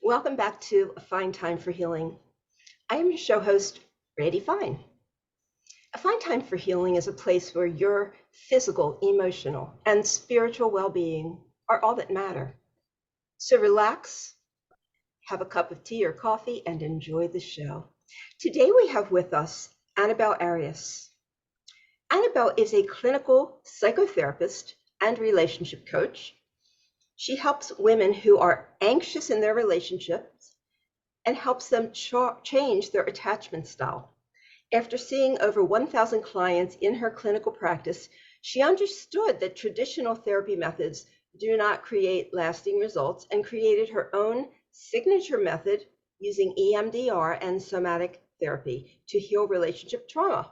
Welcome back to A Fine Time for Healing. I am your show host, Randi Fine. A Fine Time for Healing is a place where your physical, emotional, and spiritual well-being are all that matter. So relax, have a cup of tea or coffee, and enjoy the show. Today we have with us Anabel Arias. Anabel is a clinical psychotherapist and relationship coach. She helps women who are anxious in their relationships and helps them change their attachment style. After seeing over 1,000 clients in her clinical practice, she understood that traditional therapy methods do not create lasting results and created her own signature method using EMDR and Somatic Therapy to heal relationship trauma.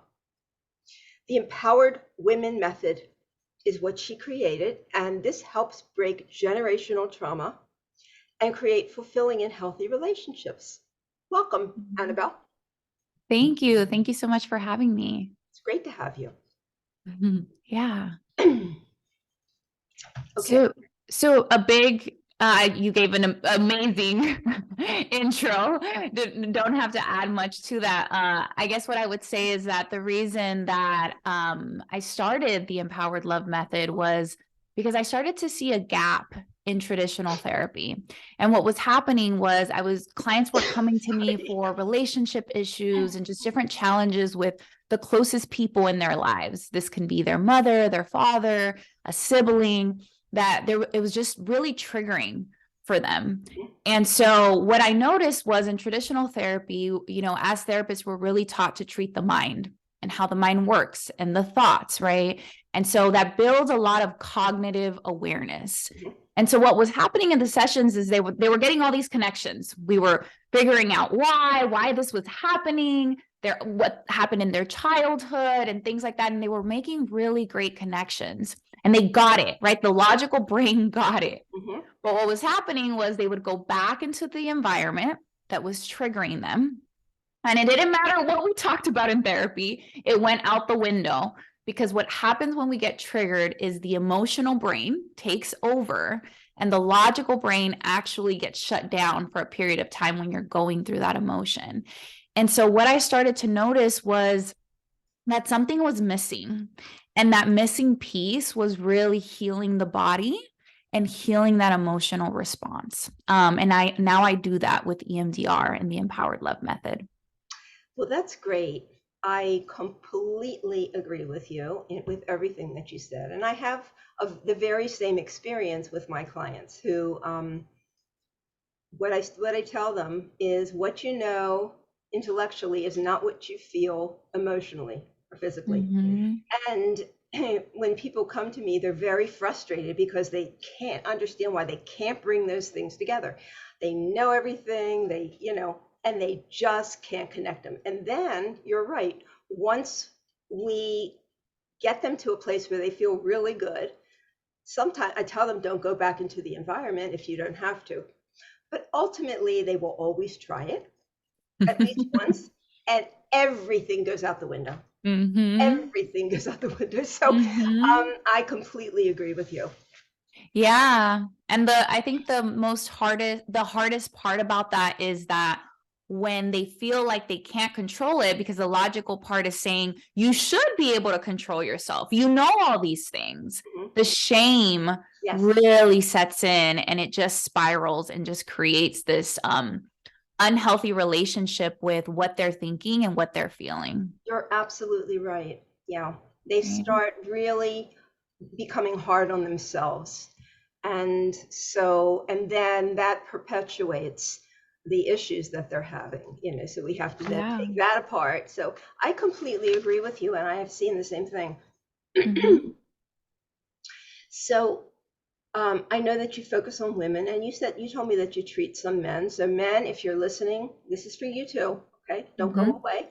The Empowered Women Method is what she created, and this helps break generational trauma and create fulfilling and healthy relationships. Welcome, Anabel. Thank you. Thank you so much for having me. It's great to have you. Yeah. Okay. So a big, you gave an amazing intro. Don't have to add much to that. I guess what I would say is that the reason that I started the Empowered Love Method was because I started to see a gap in traditional therapy. And what was happening was clients were coming to me for relationship issues and just different challenges with the closest people in their lives. This can be their mother, their father, a sibling, it was just really triggering for them. And so what I noticed was in traditional therapy, as therapists, we're really taught to treat the mind and how the mind works and the thoughts, right? And so that builds a lot of cognitive awareness. And so what was happening in the sessions is they were getting all these connections. We were figuring out why this was happening, what happened in their childhood and things like that. And they were making really great connections. And they got it, right? The logical brain got it. But what was happening was they would go back into the environment that was triggering them. And it didn't matter what we talked about in therapy, it went out the window. Because what happens when we get triggered is the emotional brain takes over and the logical brain actually gets shut down for a period of time when you're going through that emotion. And so what I started to notice was that something was missing. And that missing piece was really healing the body and healing that emotional response. And I do that with EMDR and the Empowered Love Method. Well, that's great. I completely agree with you with everything that you said. And I have the very same experience with my clients who, what I tell them is what you know intellectually is not what you feel emotionally or physically. And when people come to me, they're very frustrated because they can't understand why they can't bring those things together. They know everything, and they just can't connect them. And then you're right. Once we get them to a place where they feel really good, sometimes I tell them don't go back into the environment if you don't have to. But ultimately, they will always try it at least once, and everything goes out the window. Everything goes out the window. So I completely agree with you. Yeah. And I think the hardest part about that is that when they feel like they can't control it, because the logical part is saying you should be able to control yourself. You know all these things. The shame really sets in and it just spirals and just creates this unhealthy relationship with what they're thinking and what they're feeling. You're absolutely right. Yeah. They start really becoming hard on themselves. And then that perpetuates the issues that they're having, so we have to then take that apart. So I completely agree with you, and I have seen the same thing. So I know that you focus on women, and you told me that you treat some men. So men, if you're listening, this is for you too. Okay, don't go away.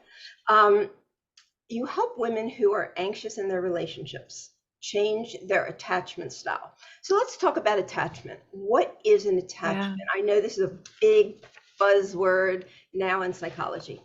You help women who are anxious in their relationships change their attachment style. So let's talk about attachment. What is an attachment? I know this is a big buzzword now in psychology.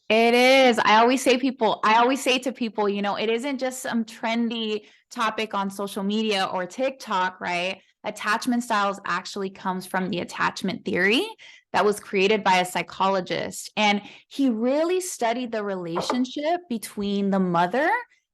It is. I always say to people, it isn't just some trendy topic on social media or TikTok, right? Attachment styles actually comes from the attachment theory that was created by a psychologist. And he really studied the relationship between the mother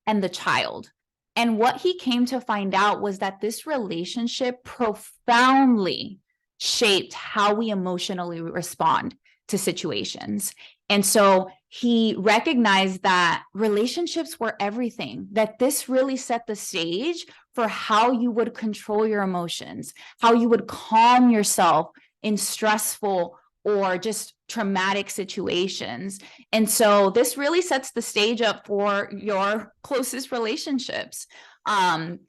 and the child. And what he came to find out was that this relationship profoundly shaped how we emotionally respond to situations. And so he recognized that relationships were everything, that this really set the stage for how you would control your emotions, how you would calm yourself in stressful or just traumatic situations. And so this really sets the stage up for your closest relationships. And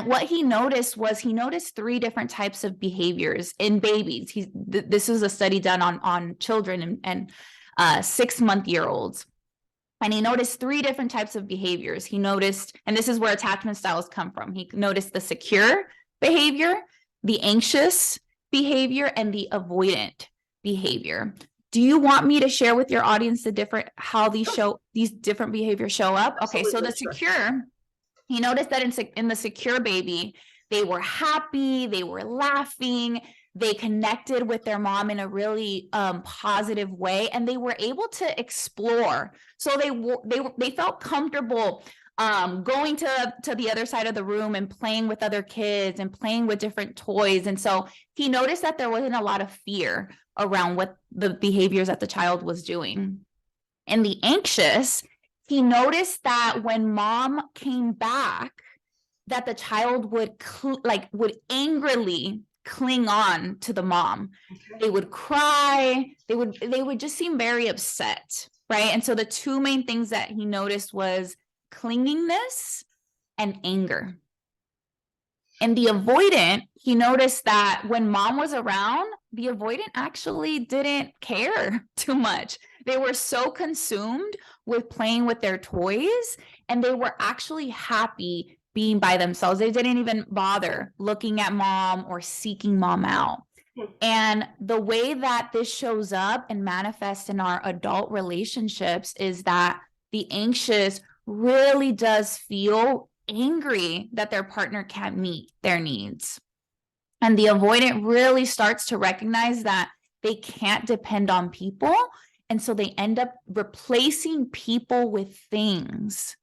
what he noticed was he noticed 3 different types of behaviors in babies. This was a study done on children and 6-month-year-olds. And he noticed 3 different types of behaviors. He noticed, and this is where attachment styles come from. He noticed the secure behavior, the anxious behavior, and the avoidant behavior. Do you want me to share with your audience how these different behaviors show up? Okay, so the secure, he noticed that in the secure baby, they were happy, they were laughing, they connected with their mom in a really positive way, and they were able to explore. So they felt comfortable going to the other side of the room and playing with other kids and playing with different toys. And so he noticed that there wasn't a lot of fear around what the behaviors that the child was doing. And the anxious, he noticed that when mom came back, that the child would angrily cling on to the mom. Okay. They would cry. They would just seem very upset, right? And so the 2 main things that he noticed was clingingness and anger. And the avoidant, he noticed that when mom was around, the avoidant actually didn't care too much. They were so consumed with playing with their toys, and they were actually happy being by themselves. They didn't even bother looking at mom or seeking mom out. And the way that this shows up and manifests in our adult relationships is that the anxious really does feel angry that their partner can't meet their needs. And the avoidant really starts to recognize that they can't depend on people. And so they end up replacing people with things.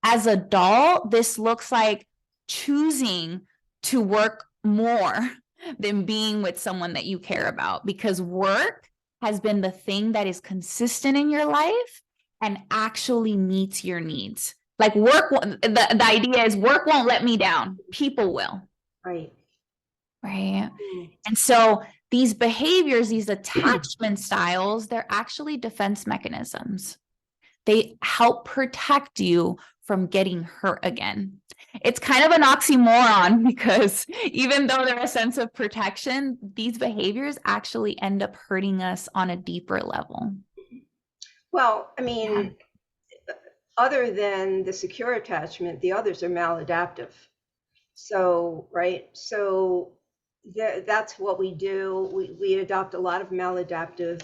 As an adult, this looks like choosing to work more than being with someone that you care about, because work has been the thing that is consistent in your life and actually meets your needs. Like the idea is work won't let me down. People will. Right. Right. And so these behaviors, these attachment styles, they're actually defense mechanisms. They help protect you from getting hurt again. It's kind of an oxymoron, because even though they're a sense of protection, these behaviors actually end up hurting us on a deeper level. Well, I mean, other than the secure attachment, the others are maladaptive. So, right. So that's what we do. We adopt a lot of maladaptive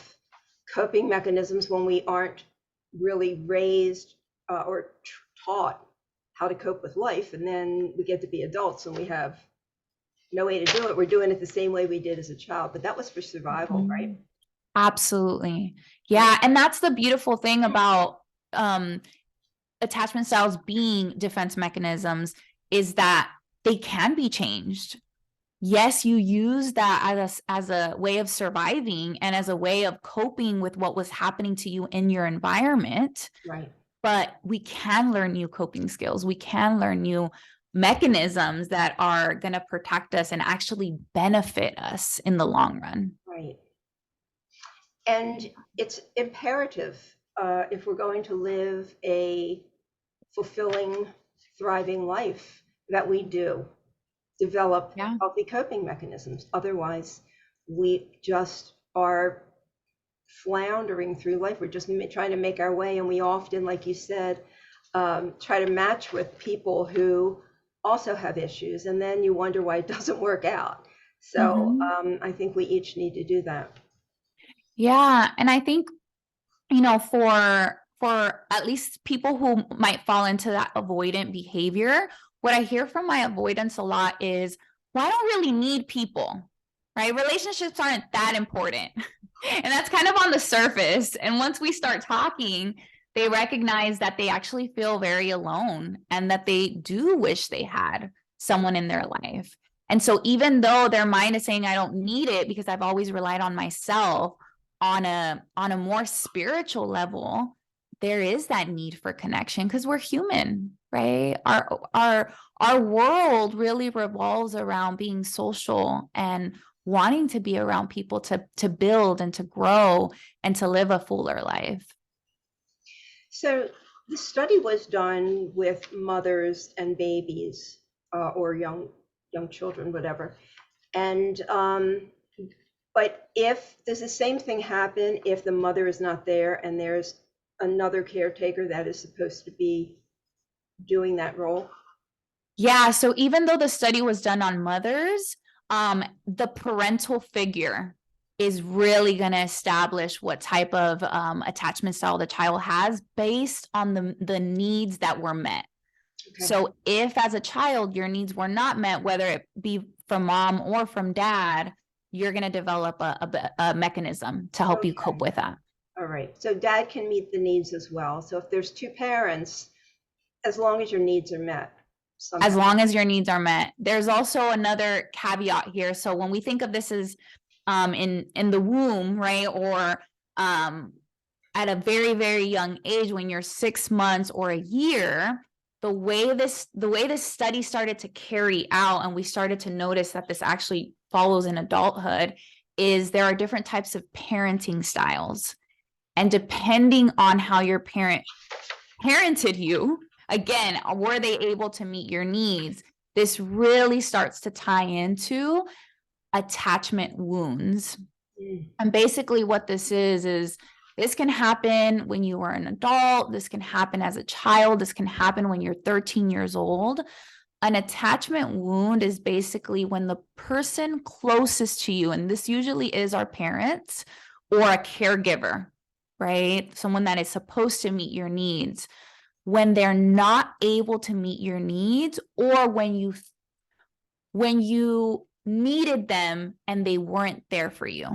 coping mechanisms when we aren't really raised or taught how to cope with life. And then we get to be adults and we have no way to do it. We're doing it the same way we did as a child, but that was for survival, right? Absolutely. Yeah. And that's the beautiful thing about attachment styles being defense mechanisms, is that they can be changed. Yes, you use that as a way of surviving and as a way of coping with what was happening to you in your environment. Right. But we can learn new coping skills. We can learn new mechanisms that are going to protect us and actually benefit us in the long run. Right. And it's imperative if we're going to live a fulfilling, thriving life that we do develop healthy coping mechanisms. Otherwise, we just are floundering through life. We're just trying to make our way. And we often, like you said, try to match with people who also have issues. And then you wonder why it doesn't work out. So I think we each need to do that. Yeah. And I think, for at least people who might fall into that avoidant behavior, what I hear from my avoidants a lot is, well, I don't really need people, right? Relationships aren't that important. And that's kind of on the surface. And once we start talking, they recognize that they actually feel very alone and that they do wish they had someone in their life. And so even though their mind is saying, I don't need it because I've always relied on myself, on a more spiritual level, there is that need for connection because we're human, right? Our world really revolves around being social and wanting to be around people to build and to grow and to live a fuller life. So the study was done with mothers and babies, or young children, whatever. And but does the same thing happen if the mother is not there and there's another caretaker that is supposed to be doing that role? Yeah, so even though the study was done on mothers, the parental figure is really going to establish what type of attachment style the child has based on the needs that were met. Okay. So if as a child your needs were not met, whether it be from mom or from dad, you're going to develop a mechanism to help you cope with that. All right. So dad can meet the needs as well. So if there's two parents, as long as your needs are met. Somehow. As long as your needs are met. There's also another caveat here. So when we think of this as in the womb, right, or at a very, very young age, when you're 6 months or a year, the way this study started to carry out, and we started to notice that this actually follows in adulthood, is there are different types of parenting styles. And depending on how your parent parented you, again, were they able to meet your needs? This really starts to tie into attachment wounds. And basically what this is this can happen when you are an adult. This can happen as a child. This can happen when you're 13 years old. An attachment wound is basically when the person closest to you, and this usually is our parents or a caregiver, right? Someone that is supposed to meet your needs, when they're not able to meet your needs, or when you needed them and they weren't there for you.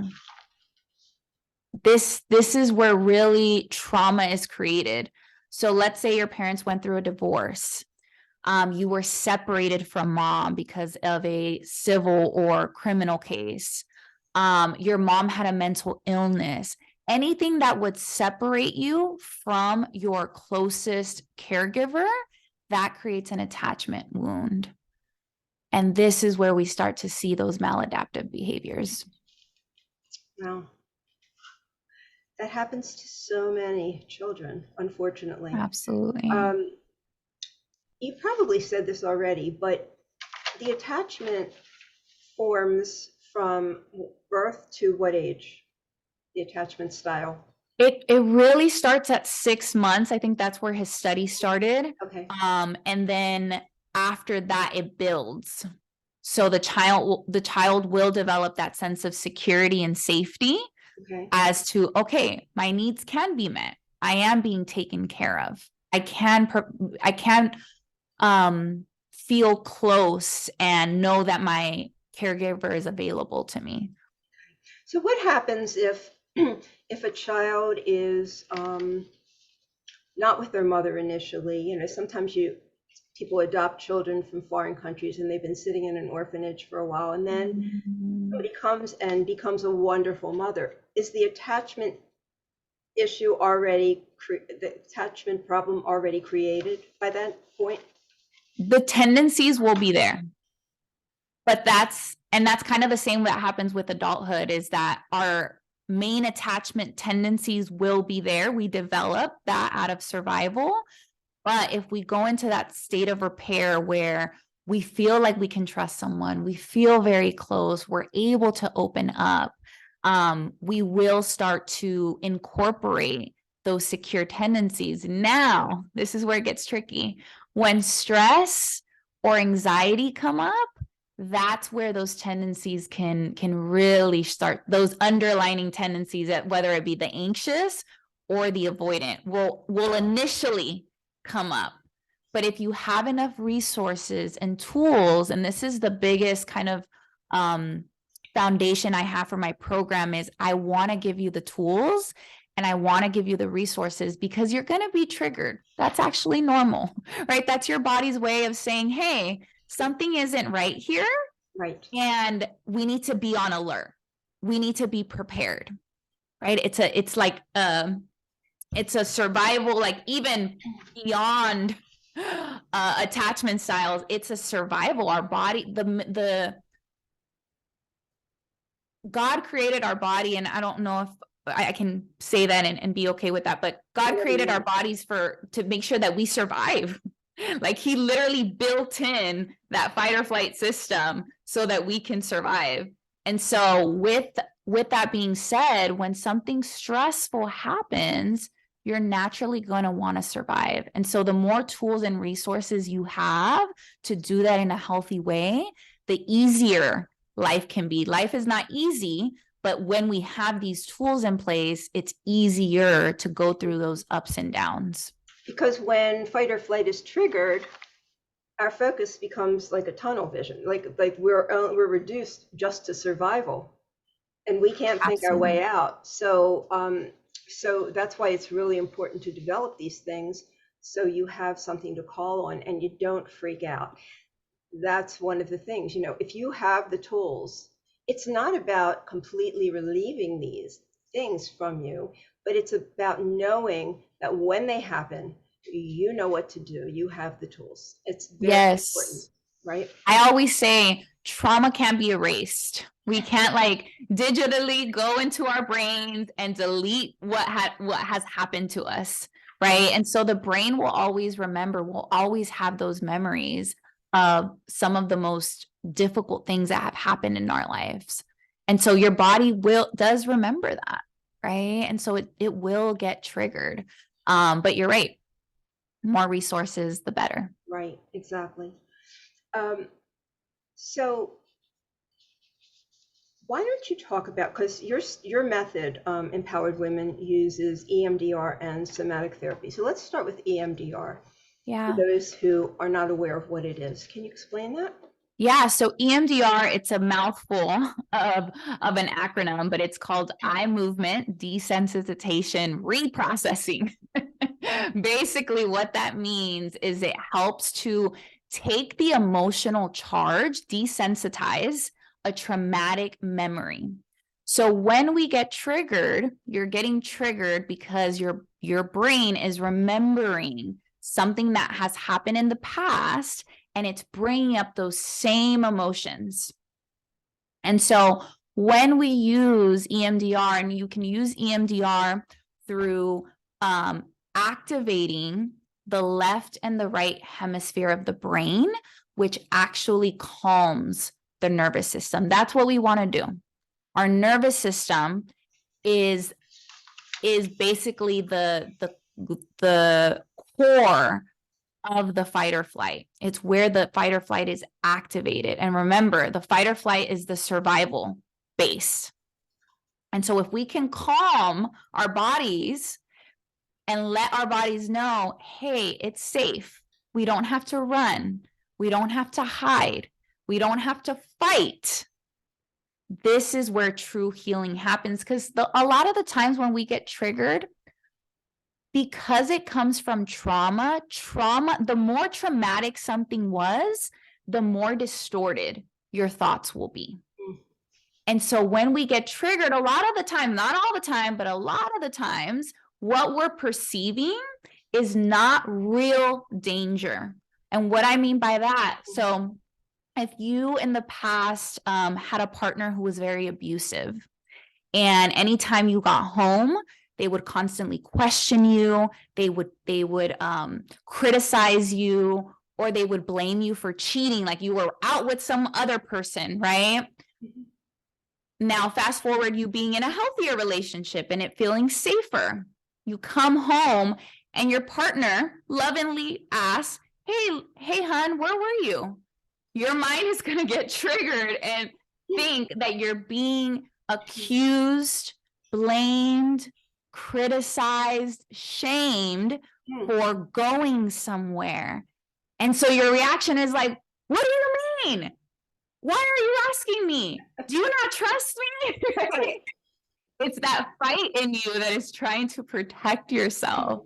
This is where really trauma is created. So let's say your parents went through a divorce. You were separated from mom because of a civil or criminal case. Your mom had a mental illness. Anything that would separate you from your closest caregiver, that creates an attachment wound. And this is where we start to see those maladaptive behaviors. Wow. That happens to so many children, unfortunately. Absolutely. You probably said this already, but the attachment forms from birth to what age? The attachment style? It really starts at 6 months. I think that's where his study started. Okay. And then after that, it builds. So the child will develop that sense of security and safety. Okay. As to, okay, my needs can be met. I am being taken care of. I can feel close and know that my caregiver is available to me. So what happens if a child is not with their mother initially? You know, sometimes people adopt children from foreign countries and they've been sitting in an orphanage for a while, and then somebody comes and becomes a wonderful mother. Is the attachment issue the attachment problem already created by that point? The tendencies will be there, but that's kind of the same that happens with adulthood, is that our main attachment tendencies will be there. We develop that out of survival. But if we go into that state of repair where we feel like we can trust someone, we feel very close, we're able to open up, we will start to incorporate those secure tendencies. Now, this is where it gets tricky. When stress or anxiety come up, that's where those tendencies can really start, those underlining tendencies, that whether it be the anxious or the avoidant will initially come up. But if you have enough resources and tools, and this is the biggest kind of foundation I have for my program, is I want to give you the tools and I want to give you the resources, because you're going to be triggered. That's actually normal, right? That's your body's way of saying, hey, something isn't right here. Right. And we need to be on alert. We need to be prepared, right? It's a survival, like even beyond attachment styles, it's a survival. Our body, the God created our body, and I don't know if I can say that and be okay with that, but God created our bodies to make sure that we survive. Like he literally built in that fight or flight system so that we can survive. And so with that being said, when something stressful happens, you're naturally going to want to survive. And so the more tools and resources you have to do that in a healthy way, the easier life can be. Life is not easy, but when we have these tools in place, it's easier to go through those ups and downs. Because when fight or flight is triggered, our focus becomes like a tunnel vision, like we're reduced just to survival, and we can't think our way out. So that's why it's really important to develop these things, so you have something to call on and you don't freak out. That's one of the things, if you have the tools, it's not about completely relieving these things from you, but it's about knowing that when they happen, you know what to do. You have the tools. It's very important, right? I always say trauma can't be erased. We can't like digitally go into our brains and delete what has happened to us, right? And so the brain will always remember, will always have those memories of some of the most difficult things that have happened in our lives. And so your body does remember that, right? And so it will get triggered. But you're right. More resources, the better. Right, exactly. So why don't you talk about, because your method, Empowered Women, uses EMDR and somatic therapy. So let's start with EMDR. Yeah. For those who are not aware of what it is, can you explain that? Yeah, so EMDR, it's a mouthful of an acronym, but it's called eye movement desensitization reprocessing. Basically, what that means is it helps to take the emotional charge, desensitize a traumatic memory. So when we get triggered, you're getting triggered because your brain is remembering something that has happened in the past, and it's bringing up those same emotions. And so when we use EMDR, and you can use EMDR through activating the left and the right hemisphere of the brain, which actually calms the nervous system. That's what we want to do. Our nervous system is basically the core of the fight or flight. It's where the fight or flight is activated. And remember, the fight or flight is the survival base. And so if we can calm our bodies and let our bodies know, hey, it's safe. We don't have to run. We don't have to hide. We don't have to fight. This is where true healing happens, because a lot of the times when we get triggered, because it comes from trauma, the more traumatic something was, the more distorted your thoughts will be. And so when we get triggered, a lot of the time, not all the time, but a lot of the times, what we're perceiving is not real danger. And what I mean by that, so if you in the past had a partner who was very abusive, and anytime you got home, they would constantly question you, they would criticize you, or they would blame you for cheating, like you were out with some other person, right? Now, fast forward you being in a healthier relationship and it feeling safer. You come home and your partner lovingly asks, hey, hun, where were you? Your mind is going to get triggered and think that you're being accused, blamed, criticized, shamed for going somewhere. And so your reaction is like, what do you mean? Why are you asking me? Do you not trust me? It's that fight in you that is trying to protect yourself.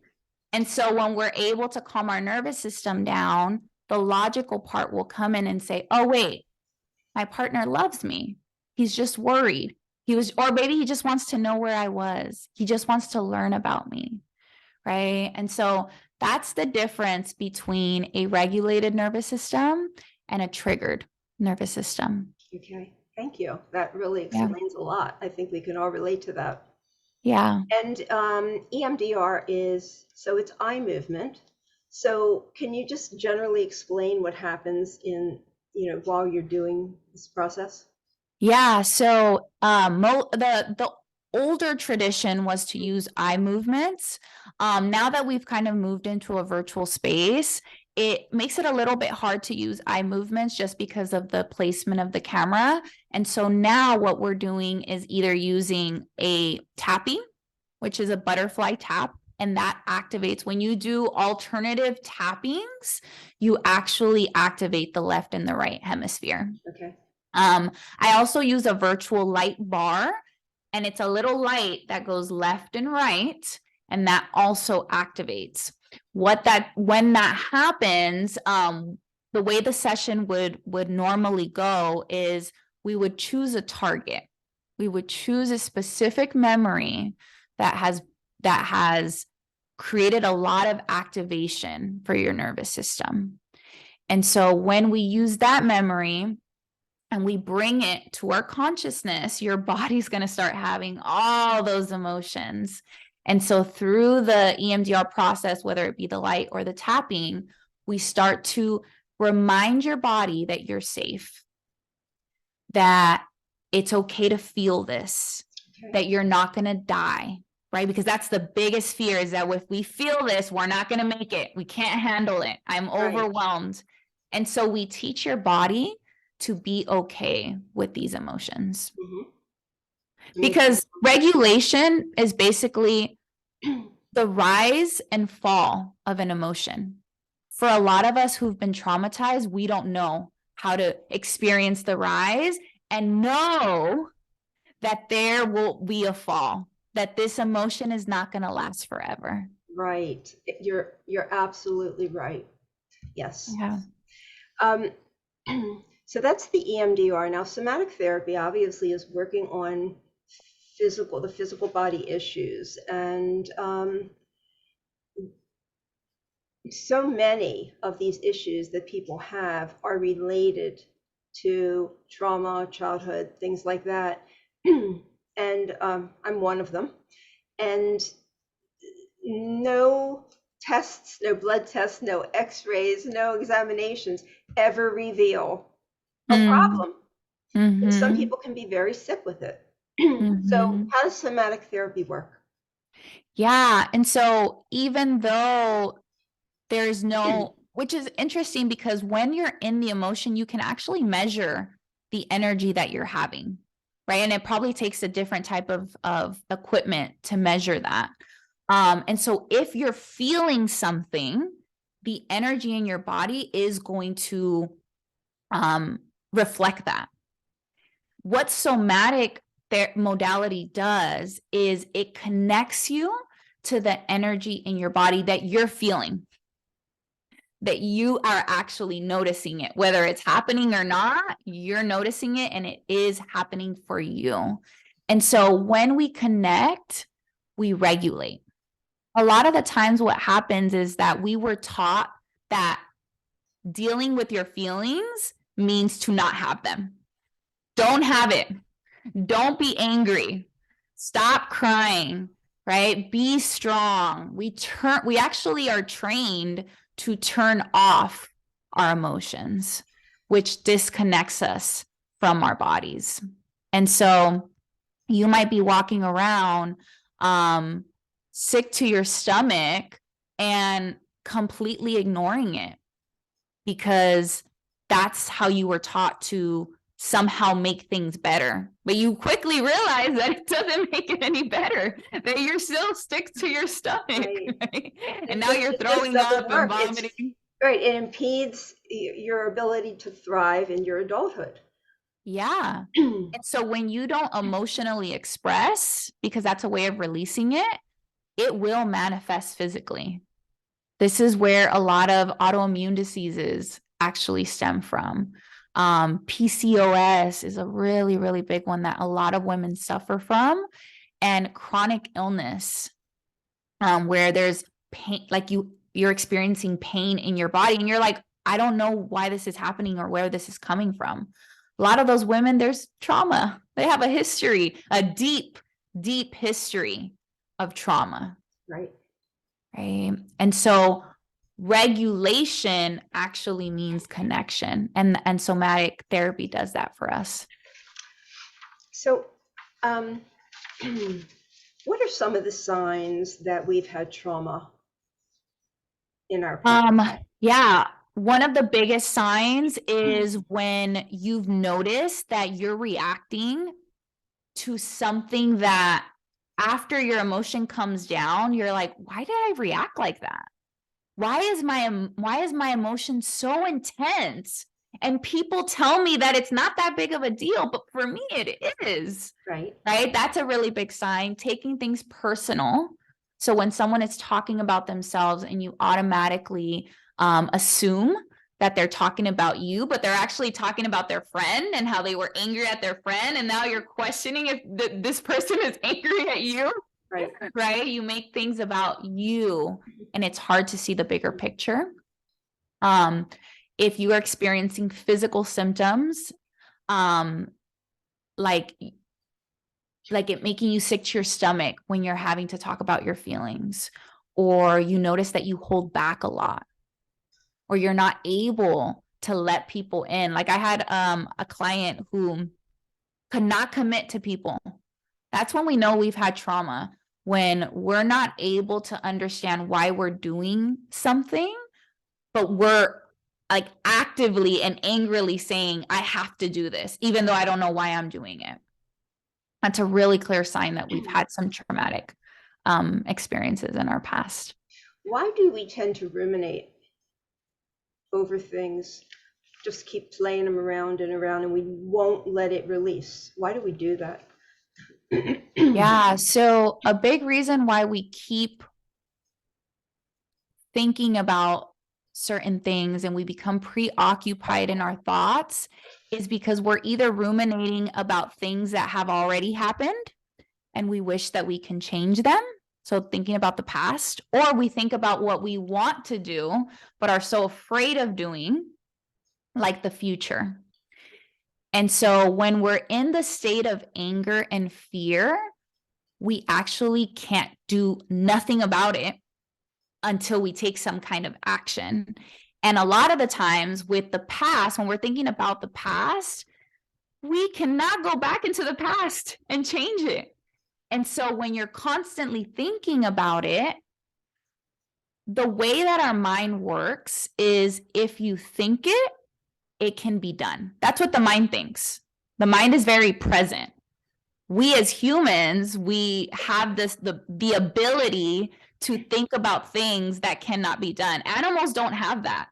And so when we're able to calm our nervous system down, the logical part will come in and say, oh, wait, my partner loves me. He's just worried. Or maybe he just wants to know where I was. He just wants to learn about me. Right. And so that's the difference between a regulated nervous system and a triggered nervous system. Okay. Thank you. That really explains a lot. I think we can all relate to that. Yeah. And EMDR so it's eye movement. So can you just generally explain what happens while you're doing this process? Yeah. So the older tradition was to use eye movements. Now that we've kind of moved into a virtual space, it makes it a little bit hard to use eye movements just because of the placement of the camera. And so now what we're doing is either using a tapping, which is a butterfly tap, and that activates when you do alternative tappings, you actually activate the left and the right hemisphere. Okay. I also use a virtual light bar, and it's a little light that goes left and right, and that also activates. When that happens, the way the session would normally go is we would choose a target. We would choose a specific memory that has created a lot of activation for your nervous system. And so when we use that memory and we bring it to our consciousness, your body's going to start having all those emotions. And so through the EMDR process, whether it be the light or the tapping, we start to remind your body that you're safe, that it's okay to feel this, that you're not going to die, right? Because that's the biggest fear, is that if we feel this, we're not going to make it. We can't handle it. I'm overwhelmed. And so we teach your body to be okay with these emotions. Because regulation is basically the rise and fall of an emotion. For a lot of us who've been traumatized, we don't know how to experience the rise and know that there will be a fall, that this emotion is not going to last forever. Right. You're absolutely right. Yes. Yeah. So that's the EMDR. Now, somatic therapy obviously is working on the physical body issues. And so many of these issues that people have are related to trauma, childhood, things like that. And I'm one of them. And no tests, no blood tests, no x-rays, no examinations ever reveal a problem. And some people can be very sick with it. So how does somatic therapy work? Yeah. And so even though there's no, which is interesting, because when you're in the emotion, you can actually measure the energy that you're having, right? And it probably takes a different type of equipment to measure that. And so if you're feeling something, the energy in your body is going to reflect that. What somatic modality does is it connects you to the energy in your body that you're feeling, that you are actually noticing it, whether it's happening or not, you're noticing it and it is happening for you. And so when we connect, we regulate. A lot of the times what happens is that we were taught that dealing with your feelings means to not have them. Don't have it. Don't be angry. Stop crying, right? Be strong. We actually are trained to turn off our emotions, which disconnects us from our bodies. And so you might be walking around sick to your stomach and completely ignoring it because that's how you were taught to somehow make things better. But you quickly realize that it doesn't make it any better, that you're still sick to your stomach. Right. And now you're throwing up and vomiting. Right. It impedes your ability to thrive in your adulthood. Yeah. And so when you don't emotionally express, because that's a way of releasing it, it will manifest physically. This is where a lot of autoimmune diseases actually stem from. PCOS is a really, really big one that a lot of women suffer from, and chronic illness, where there's pain, like you're experiencing pain in your body, and you're like, I don't know why this is happening or where this is coming from. A lot of those women, there's trauma. They have a history, a deep, deep history of trauma. Right. Right. And so regulation actually means connection. And somatic therapy does that for us. So, what are some of the signs that we've had trauma in our past? Yeah. One of the biggest signs is when you've noticed that you're reacting to something that after your emotion comes down, you're like, why did I react like that? Why is my emotion so intense? And people tell me that it's not that big of a deal, but for me it is. Right. Right? That's a really big sign. Taking things personal. So when someone is talking about themselves and you automatically assume that they're talking about you, but they're actually talking about their friend and how they were angry at their friend, and now you're questioning if this person is angry at you. Right. Right? You make things about you, and it's hard to see the bigger picture. If you are experiencing physical symptoms, like it making you sick to your stomach when you're having to talk about your feelings, or you notice that you hold back a lot, or you're not able to let people in. Like I had a client who could not commit to people. That's when we know we've had trauma, when we're not able to understand why we're doing something, but we're like actively and angrily saying, I have to do this, even though I don't know why I'm doing it. That's a really clear sign that we've had some traumatic experiences in our past. Why do we tend to ruminate over things? Just keep playing them around and around, and we won't let it release. Why do we do that? Yeah. So a big reason why we keep thinking about certain things and we become preoccupied in our thoughts is because we're either ruminating about things that have already happened and we wish that we can change them. So thinking about the past, or we think about what we want to do, but are so afraid of doing, like the future. And so when we're in the state of anger and fear, we actually can't do nothing about it until we take some kind of action. And a lot of the times with the past, when we're thinking about the past, we cannot go back into the past and change it. And so when you're constantly thinking about it, the way that our mind works is if you think it, it can be done. That's what the mind thinks. The mind is very present. We as humans, we have the ability to think about things that cannot be done. Animals don't have that.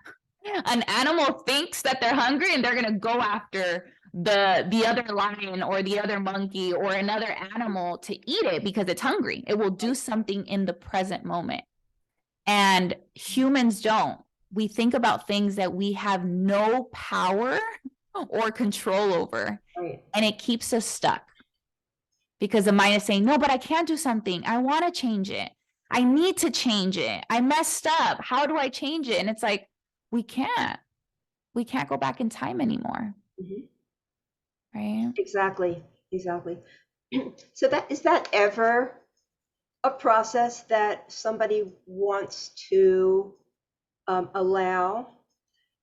An animal thinks that they're hungry and they're going to go after the other lion or the other monkey or another animal to eat it because it's hungry. It will do something in the present moment. And humans don't. We think about things that we have no power or control over, Right. and it keeps us stuck because the mind is saying, no, but I can't do something. I want to change it. I need to change it. I messed up. How do I change it? And it's like, we can't go back in time anymore. Right? Exactly. So is that ever a process that somebody wants to allow?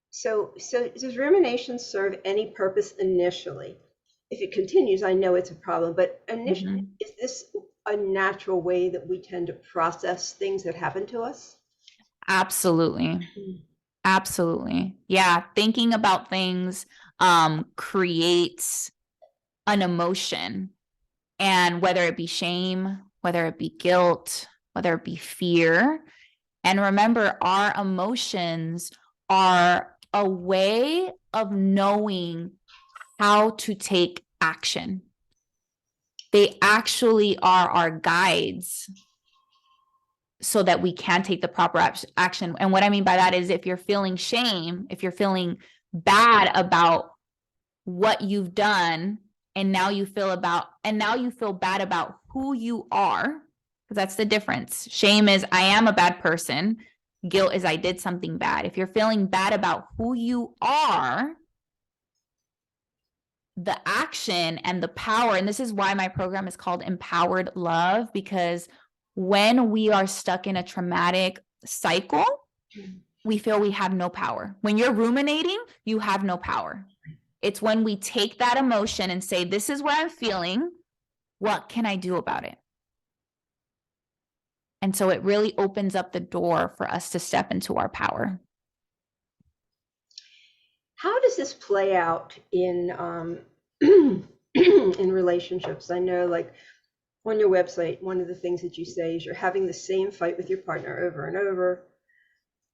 So does rumination serve any purpose initially? If it continues, I know it's a problem, but initially, is this a natural way that we tend to process things that happen to us? Absolutely. Absolutely. Yeah. Thinking about things creates an emotion, and whether it be shame, whether it be guilt, whether it be fear. And remember, our emotions are a way of knowing how to take action. They actually are our guides so that we can take the proper action. And what I mean by that is, if you're feeling shame, if you're feeling bad about what you've done, and now you feel bad about who you are, because that's the difference. Shame is, I am a bad person. Guilt is, I did something bad. If you're feeling bad about who you are, the action and the power, and this is why my program is called Empowered Love, because when we are stuck in a traumatic cycle, we feel we have no power. When you're ruminating, you have no power. It's when we take that emotion and say, this is what I'm feeling. What can I do about it? And so it really opens up the door for us to step into our power. How does this play out in in relationships? I know, like, on your website, one of the things that you say is you're having the same fight with your partner over and over.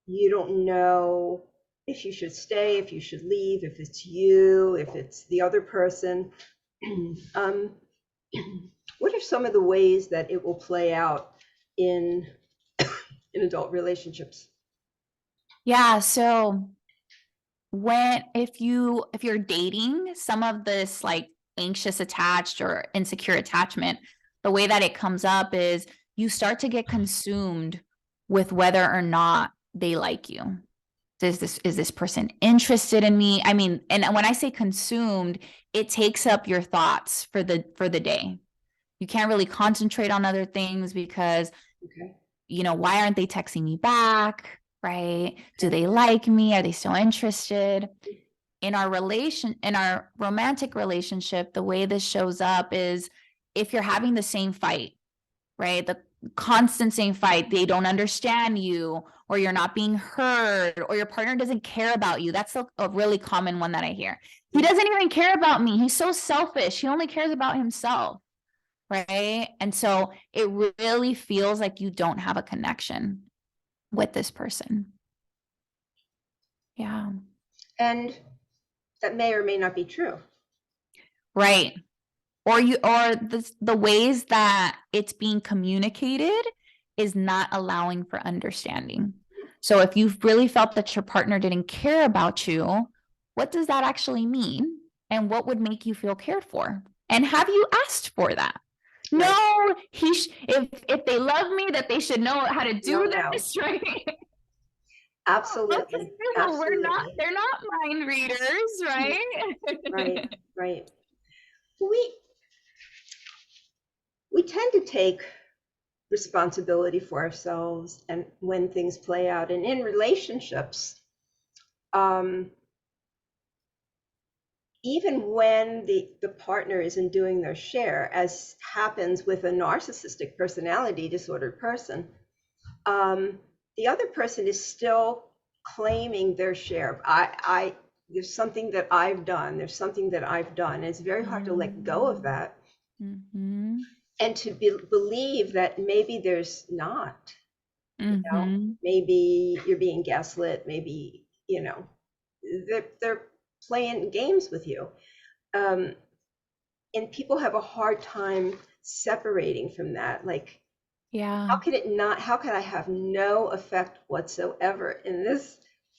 You don't know if you should stay, if you should leave, if it's you, if it's the other person. What are some of the ways that it will play out in adult relationships? Yeah, so if you're dating, some of this like anxious attached or insecure attachment, the way that it comes up is you start to get consumed with whether or not they like you. Is this person interested in me? I mean, and when I say consumed, it takes up your thoughts for the day. You can't really concentrate on other things because, why aren't they texting me back? Right? Do they like me? Are they still interested? In our romantic relationship, the way this shows up is if you're having the same fight, right? The constant same fight, they don't understand you, or you're not being heard, or your partner doesn't care about you. That's a really common one that I hear. He doesn't even care about me. He's so selfish. He only cares about himself, right? And so it really feels like you don't have a connection with this person. Yeah. And that may or may not be true. Right. Or the ways that it's being communicated is not allowing for understanding. So if you've really felt that your partner didn't care about you, what does that actually mean? And what would make you feel cared for? And have you asked for that? Right. No, if they love me, that they should know how to do this, right? Absolutely. Absolutely. They're not mind readers, right? Right. We tend to take responsibility for ourselves and when things play out, and in relationships, even when the partner isn't doing their share, as happens with a narcissistic personality disordered person, the other person is still claiming their share. There's something that I've done. There's something that I've done. It's very hard to let go of that. Mm-hmm. And to believe that maybe there's not. Mm-hmm. Maybe you're being gaslit. Maybe, they're playing games with you. And people have a hard time separating from that. Like, yeah, how could I have no effect whatsoever in this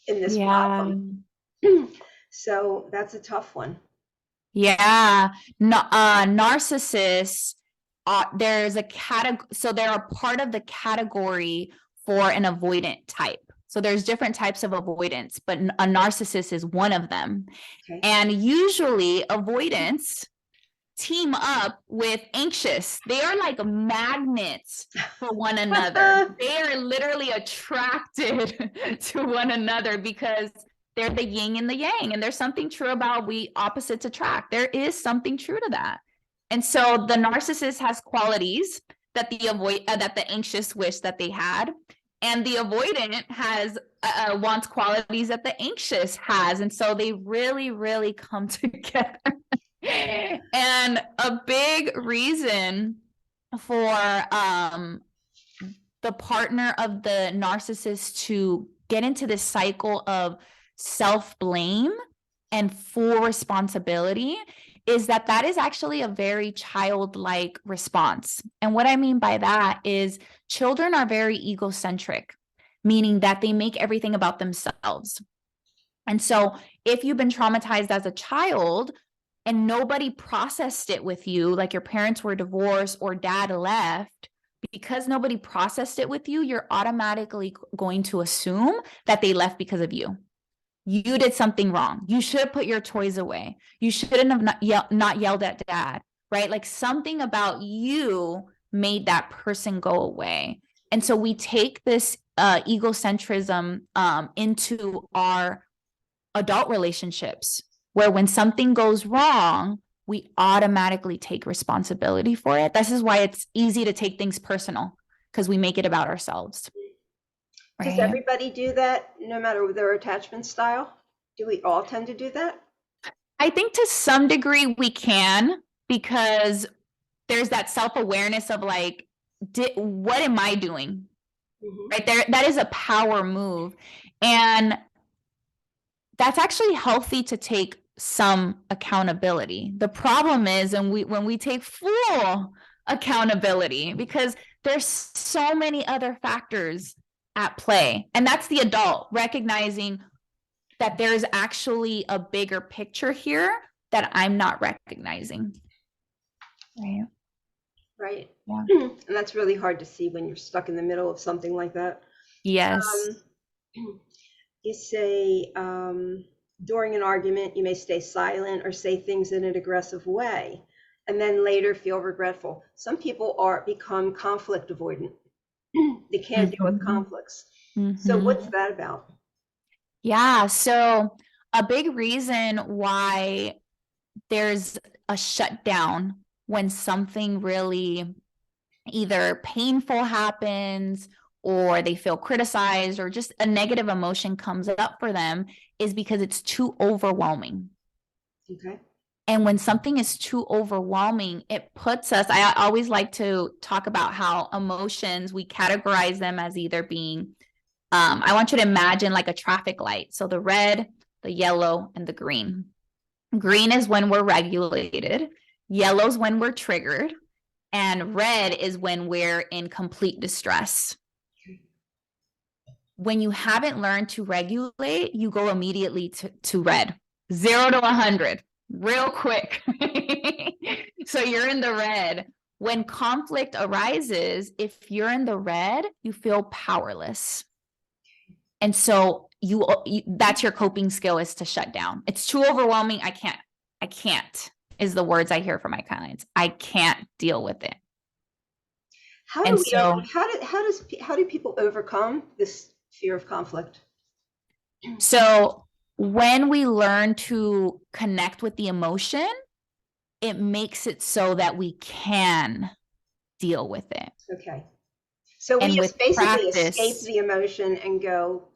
problem? So that's a tough one. Yeah. No, narcissists, there's a category, so they're a part of the category for an avoidant type. So there's different types of avoidance, but a narcissist is one of them. Okay. And usually avoidants team up with anxious. They are like magnets for one another. They are literally attracted to one another because they're the yin and the yang. And there's something true about we opposites attract. There is something true to that. And so the narcissist has qualities that the anxious wish that they had. And the avoidant has wants qualities that the anxious has. And so they really, really come together. And a big reason for the partner of the narcissist to get into this cycle of self-blame and full responsibility is that is actually a very childlike response. And what I mean by that is children are very egocentric, meaning that they make everything about themselves. And so if you've been traumatized as a child and nobody processed it with you, like your parents were divorced or dad left, because nobody processed it with you, you're automatically going to assume that they left because of you. You did something wrong. You should have put your toys away. You shouldn't have not yelled at dad, right? Like something about you made that person go away. And so we take this egocentrism into our adult relationships, where when something goes wrong, we automatically take responsibility for it. This is why it's easy to take things personal, because we make it about ourselves. Does Right? everybody do that, no matter their attachment style? Do we all tend to do that? I think to some degree we can, because there's that self-awareness of like, what am I doing? Right there, that is a power move. And that's actually healthy to take some accountability. The problem is, and when we take full accountability, because there's so many other factors at play, and that's the adult recognizing that there's actually a bigger picture here that I'm not recognizing. Right. Right. Yeah. And that's really hard to see when you're stuck in the middle of something like that. Yes. You say during an argument, you may stay silent or say things in an aggressive way, and then later feel regretful. Some people become conflict avoidant. They can't deal with conflicts. So what's that about? Yeah. So a big reason why there's a shutdown when something really either painful happens or they feel criticized or just a negative emotion comes up for them is because it's too overwhelming. Okay. And when something is too overwhelming, it puts us, I always like to talk about how emotions, we categorize them as either being, I want you to imagine like a traffic light. So the red, the yellow, and the green. Green is when we're regulated. Yellow's when we're triggered. And red is when we're in complete distress. When you haven't learned to regulate, you go immediately to red, 0 to 100, real quick. So you're in the red. When conflict arises, if you're in the red, you feel powerless. And so that's your coping skill, is to shut down. It's too overwhelming. I can't is the words I hear from my clients. I can't deal with it. How do people overcome this fear of conflict? So when we learn to connect with the emotion, it makes it so that we can deal with it. Okay. So we just basically escape the emotion and go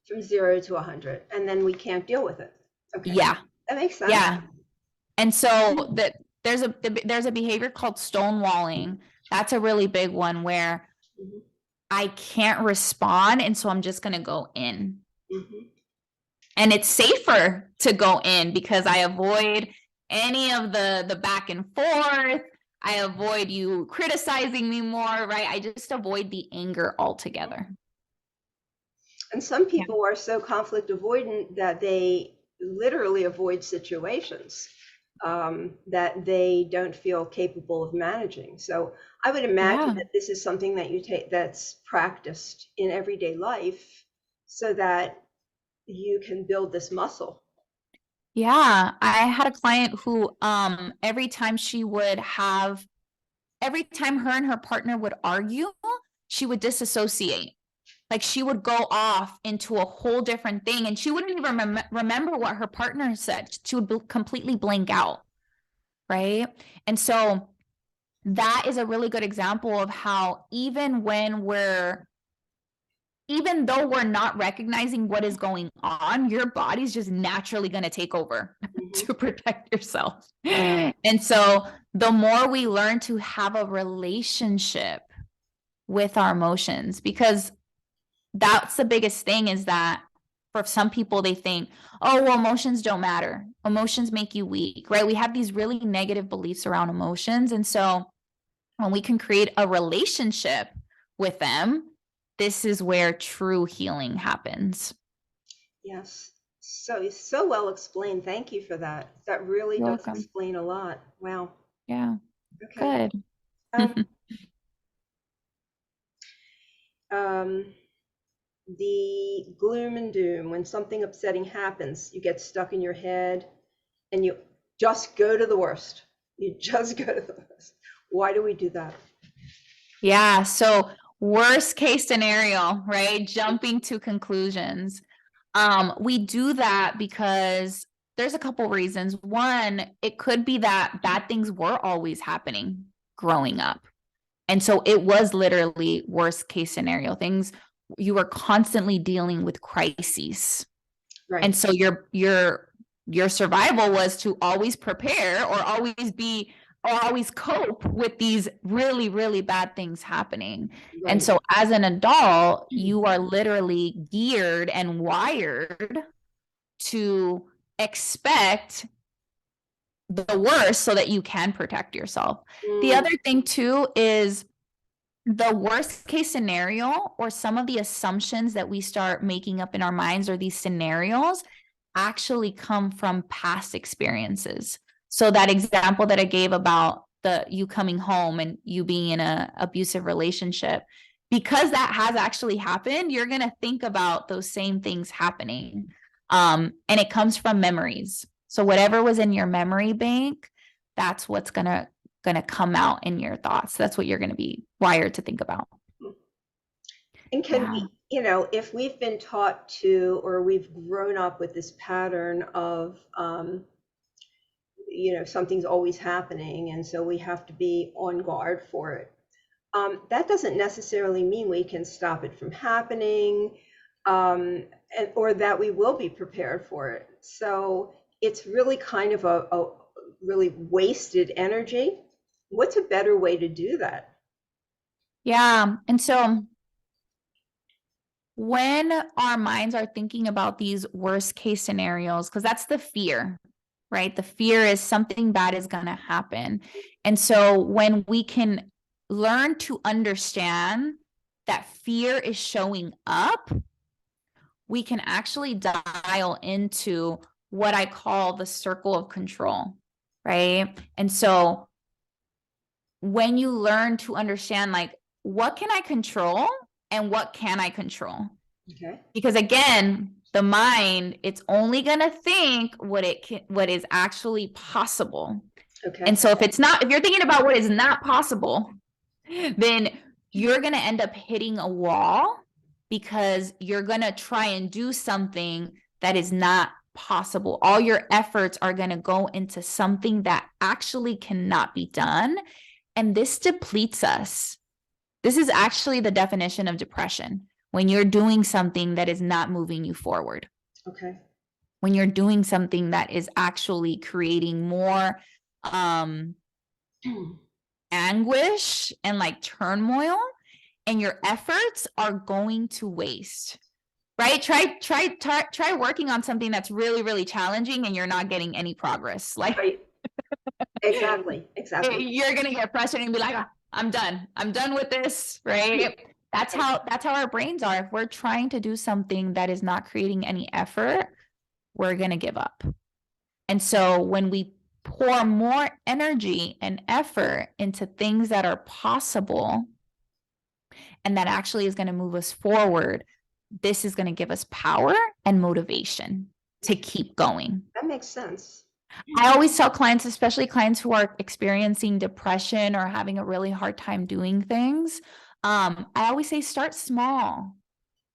from 0 to 100, and then we can't deal with it. Okay. Yeah. That makes sense. Yeah. And so there's a behavior called stonewalling. That's a really big one, where I can't respond, and so I'm just going to go in. And it's safer to go in because I avoid any of the back and forth. I avoid you criticizing me more, right? I just avoid the anger altogether. And some people are so conflict avoidant that they literally avoid situations that they don't feel capable of managing. So I would imagine that this is something that you take that's practiced in everyday life so that you can build this muscle. Yeah, I had a client who every time her and her partner would argue, she would disassociate. Like she would go off into a whole different thing, and she wouldn't even remember what her partner said. She would completely blank out, right? And so that is a really good example of how even though we're not recognizing what is going on, your body's just naturally going to take over to protect yourself. And so the more we learn to have a relationship with our emotions, because that's the biggest thing, is that for some people, they think, oh, well, emotions don't matter. Emotions make you weak, right? We have these really negative beliefs around emotions. And so when we can create a relationship with them, this is where true healing happens. Yes. So well explained. Thank you for that. That really You're does welcome. explain a lot. Wow. Yeah, Okay. good. Um, the gloom and doom, when something upsetting happens, you get stuck in your head and you just go to the worst. You just go to the worst. Why do we do that? Yeah, so worst case scenario, right? Jumping to conclusions. We do that because there's a couple reasons. One, it could be that bad things were always happening growing up. And so it was literally worst case scenario things. You were constantly dealing with crises. Right. And so your survival was to always prepare or always cope with these really, really bad things happening. Right. And so as an adult, you are literally geared and wired to expect the worst so that you can protect yourself. The other thing too is the worst case scenario, or some of the assumptions that we start making up in our minds, or these scenarios, actually come from past experiences. So that example that I gave about you coming home and you being in an abusive relationship, because that has actually happened, you're going to think about those same things happening. And it comes from memories. So whatever was in your memory bank, that's what's going to come out in your thoughts. That's what you're going to be wired to think about. And can we, if we've been taught to, or we've grown up with this pattern of, something's always happening, and so we have to be on guard for it. That doesn't necessarily mean we can stop it from happening, or that we will be prepared for it. So it's really kind of a really wasted energy. What's a better way to do that? Yeah. And so when our minds are thinking about these worst case scenarios, because that's the fear, right? The fear is something bad is going to happen. And so when we can learn to understand that fear is showing up, we can actually dial into what I call the circle of control, right? And so when you learn to understand, like, what can I control and what can I control? Okay. Because again, the mind, it's only going to think what is actually possible. Okay. And so if you're thinking about what is not possible, then you're going to end up hitting a wall, because you're going to try and do something that is not possible. All your efforts are going to go into something that actually cannot be done. And this depletes us. This is actually the definition of depression, when you're doing something that is not moving you forward. Okay. When you're doing something that is actually creating more anguish and like turmoil, and your efforts are going to waste. Right? Try working on something that's really, really challenging and you're not getting any progress. Like, right. Exactly. You're gonna get frustrated and be like, oh, I'm done with this, right? That's how our brains are. If we're trying to do something that is not creating any effort, we're gonna give up. And so when we pour more energy and effort into things that are possible and that actually is going to move us forward, this is going to give us power and motivation to keep going. That makes sense. I always tell clients, especially clients who are experiencing depression or having a really hard time doing things, I always say, start small.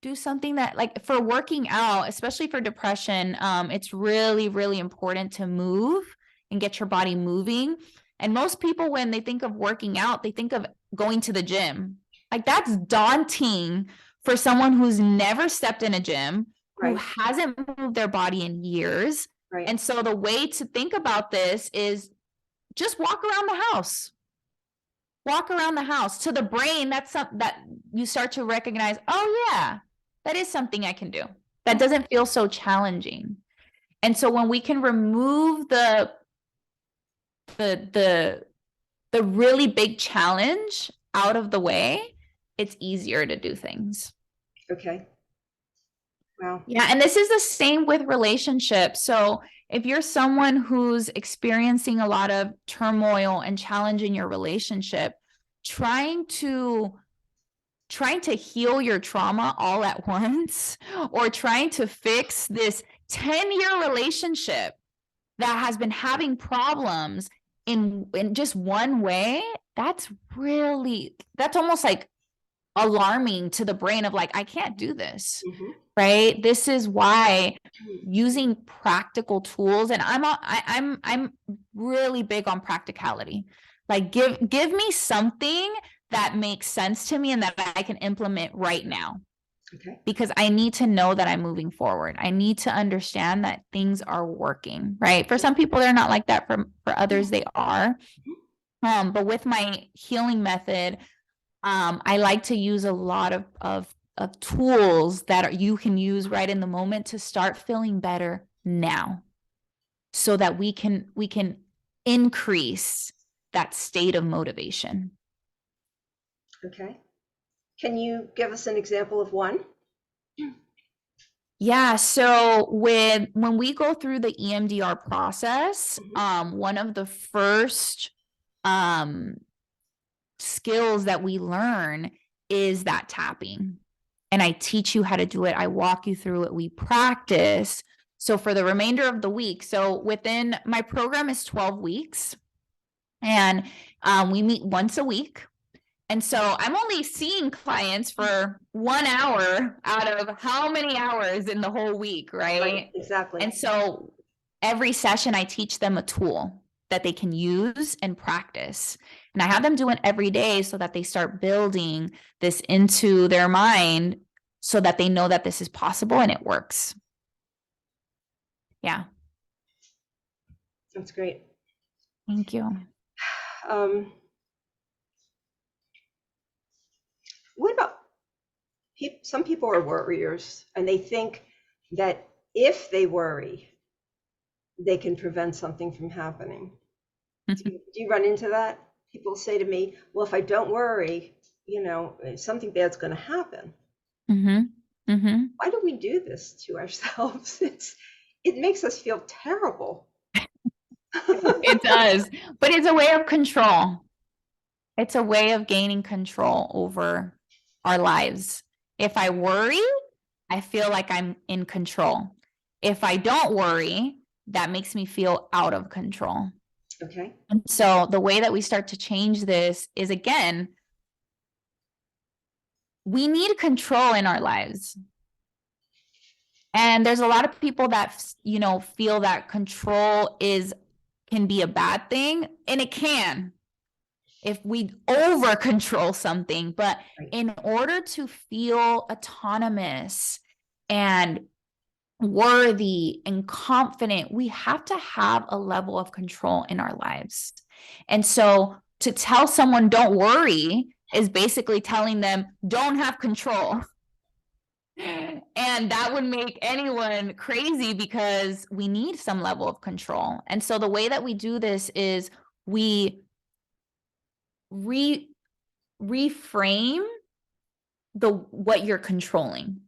Do something that, like, for working out, especially for depression, it's really, really important to move and get your body moving. And most people, when they think of working out, they think of going to the gym. Like, that's daunting for someone who's never stepped in a gym, who hasn't moved their body in years. Right. And so the way to think about this is just walk around the house. Walk around the house. To the brain, that's something that you start to recognize, oh yeah, that is something I can do. That doesn't feel so challenging. And so when we can remove the really big challenge out of the way, it's easier to do things. Okay. Wow. Yeah. And this is the same with relationships. So if you're someone who's experiencing a lot of turmoil and challenge in your relationship, trying to heal your trauma all at once, or trying to fix this 10-year relationship that has been having problems in just one way, that's almost like alarming to the brain of like, I can't do this. Mm-hmm. Right? This is why using practical tools, and I'm really big on practicality. Like give me something that makes sense to me and that I can implement right now. Okay. Because I need to know that I'm moving forward. I need to understand that things are working, right? For some people, they're not like that. For others, they are. But with my healing method, I like to use a lot of tools that you can use right in the moment to start feeling better now, so that we can increase that state of motivation. Okay. Can you give us an example of one? Yeah, so when we go through the EMDR process, one of the first skills that we learn is that tapping. And I teach you how to do it. I walk you through it. We practice. So for the remainder of the week, so within my program is 12 weeks, and we meet once a week. And so I'm only seeing clients for 1 hour out of how many hours in the whole week, right? Exactly. And so every session I teach them a tool that they can use and practice. And I have them do it every day so that they start building this into their mind so that they know that this is possible and it works. Yeah. That's great. Thank you. What about some people are worriers, and they think that if they worry, they can prevent something from happening. Do you run into that? People say to me, well, if I don't worry, something bad's going to happen. Why do we do this to ourselves? It makes us feel terrible. It does, but it's a way of control. It's a way of gaining control over our lives. If I worry, I feel like I'm in control. If I don't worry, that makes me feel out of control. Okay. And so the way that we start to change this is, again, we need control in our lives. And there's a lot of people that, feel that control can be a bad thing, and it can if we over control something. But in order to feel autonomous and worthy and confident, we have to have a level of control in our lives. And so to tell someone don't worry is basically telling them don't have control. And that would make anyone crazy, because we need some level of control. And so the way that we do this is we reframe what you're controlling,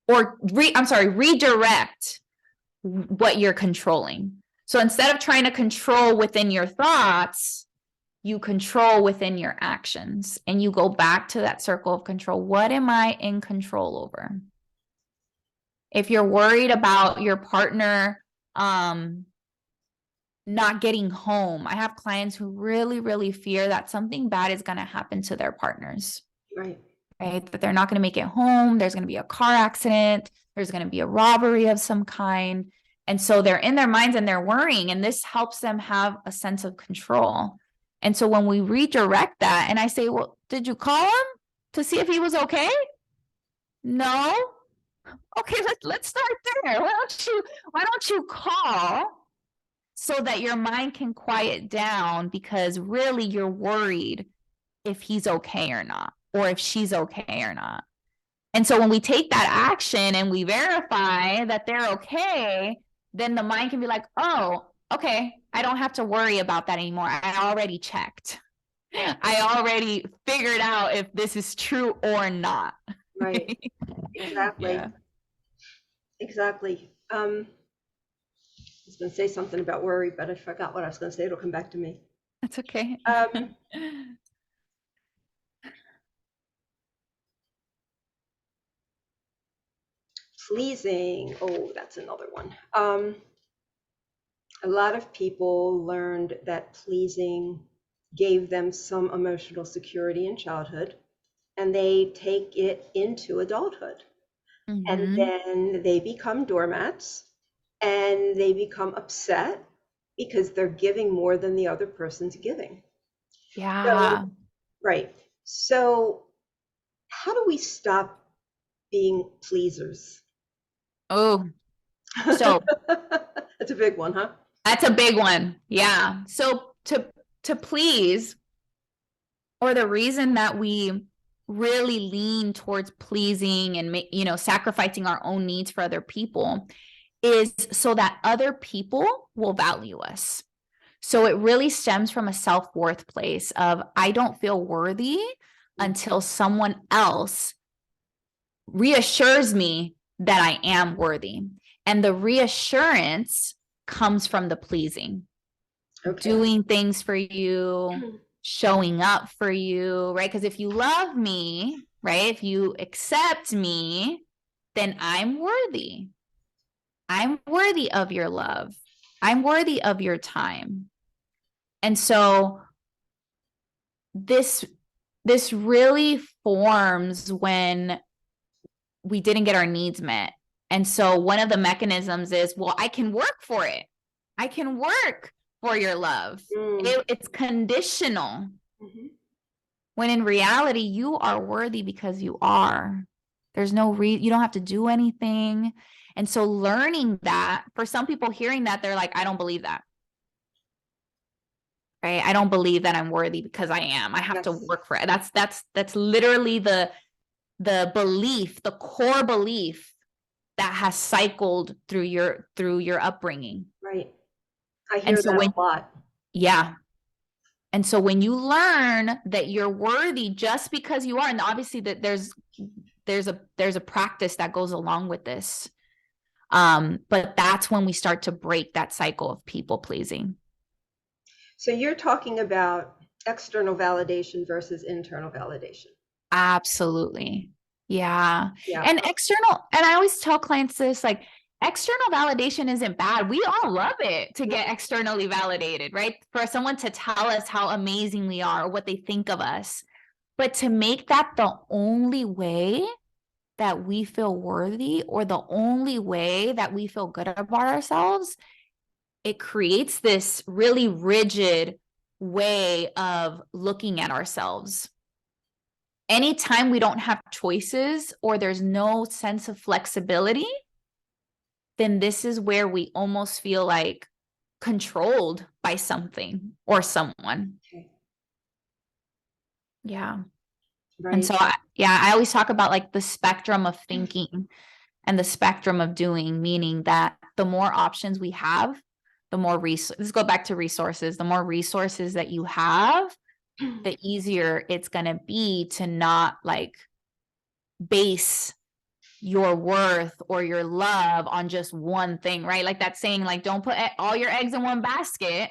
or redirect what you're controlling. So instead of trying to control within your thoughts, you control within your actions, and you go back to that circle of control. What am I in control over? If you're worried about your partner not getting home, I have clients who really, really fear that something bad is going to happen to their partners. Right. That they're not going to make it home. There's going to be a car accident. There's going to be a robbery of some kind. And so they're in their minds and they're worrying, and this helps them have a sense of control. And so when we redirect that, and I say, well, did you call him to see if he was okay? No. Okay, let's start there. Why don't you call so that your mind can quiet down, because really you're worried if he's okay or not, or if she's okay or not. And so when we take that action and we verify that they're okay, then the mind can be like, oh, okay, I don't have to worry about that anymore. I already checked. I already figured out if this is true or not. Right. Exactly. Yeah. Exactly. I was going to say something about worry, but I forgot what I was going to say. It'll come back to me. That's okay. Pleasing. Oh, that's another one. A lot of people learned that pleasing gave them some emotional security in childhood, and they take it into adulthood. And Mhm. then they become doormats, and they become upset because they're giving more than the other person's giving. Yeah. So, right. So, how do we stop being pleasers? Oh, so That's a big one, huh? that's a big one. Yeah. So to please, or the reason that we really lean towards pleasing and sacrificing our own needs for other people is so that other people will value us. So it really stems from a self-worth place of I don't feel worthy until someone else reassures me that I am worthy. And the reassurance comes from the pleasing, Okay. doing things for you, showing up for you, right? Because if you love me, right, if you accept me, then I'm worthy. I'm worthy of your love. I'm worthy of your time. And so this really forms when we didn't get our needs met. And so one of the mechanisms is, well, I can work for it. I can work for your love. It's conditional. Mm-hmm. When in reality, you are worthy because you are. There's no you don't have to do anything. And so learning that, for some people hearing that, they're like, I don't believe that. Right? I don't believe that I'm worthy because I am. I have to work for it. That's literally the belief, the core belief that has cycled through your upbringing. Right. I And hear so that a lot. yeah. And so when you learn that you're worthy just because you are, and obviously that there's a practice that goes along with this. But that's when we start to break that cycle of people pleasing. So you're talking about external validation versus internal validation. Absolutely. Yeah. Yeah. And I always tell clients this, like, external validation isn't bad. We all love it to get externally validated, right? For someone to tell us how amazing we are or what they think of us. But to make that the only way that we feel worthy or the only way that we feel good about ourselves, it creates this really rigid way of looking at ourselves. Anytime we don't have choices or there's no sense of flexibility, then this is where we almost feel like controlled by something or someone. Okay. Yeah. Right. And so, I always talk about like the spectrum of thinking and the spectrum of doing, meaning that the more options we have, the more let's go back to resources. The more resources that you have, the easier it's going to be to not like base your worth or your love on just one thing, right? Like that saying, like, don't put all your eggs in one basket.